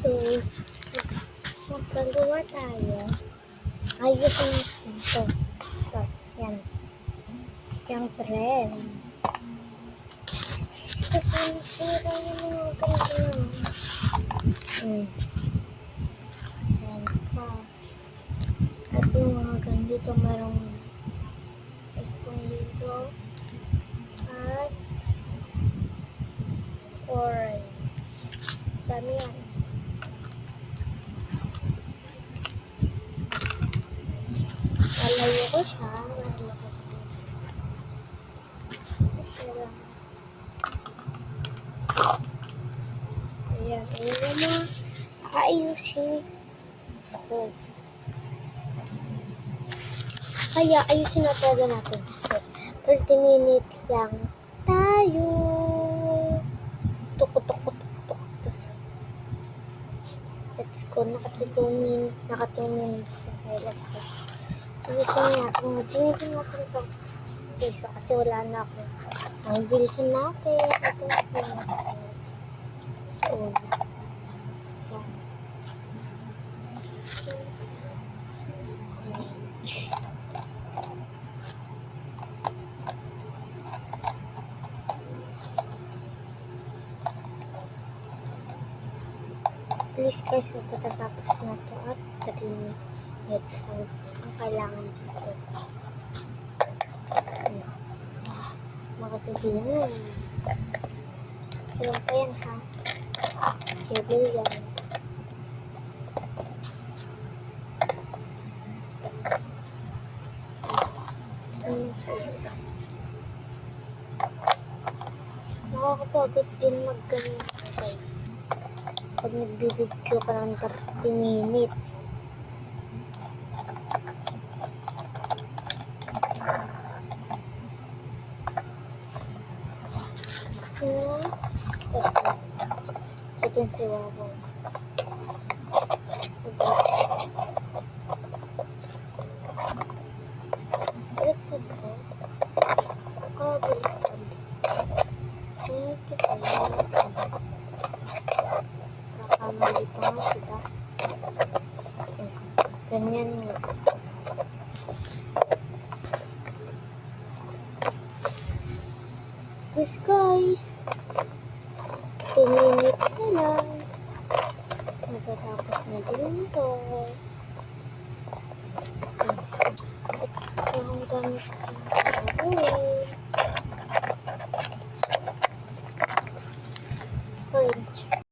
So, magpagawa tayo. Ayusin natin ito. Ito. Yan. Yung trend. Kasi sira yung mga ganito. Yan pa. At yung mga ganito merong itong dito. At orange. Dami yan. Lalayo ko siya. Ayan. Ayan mo. Ayusin ko. Kaya ayusin na talaga natin. Kasi 30 minutes lang tayo. Tuk-tuk-tuk-tuk. Let's go. Naka 2 minutes. Okay, let's go. Bilisan natin. Bilisan natin ito. Piso kasi wala na ako. Ay, bilisan natin. So, please guys, magtatapos na to at 3 minutes ang kailangan dito. Makasabihin. Ilan pa yan ha? Kaya yan. Sa isa. Nakakapagod din mag-ganyan guys. Pag nagbibidyo ka ng 30 minutes. So, dun sa iwabaw. Baliktad ko. Baliktad. Kakamali pa nga kita. Ganyan nga. Yes guys. 2 minutes na lang. Matatapos na din ito. Ang dami sa akin.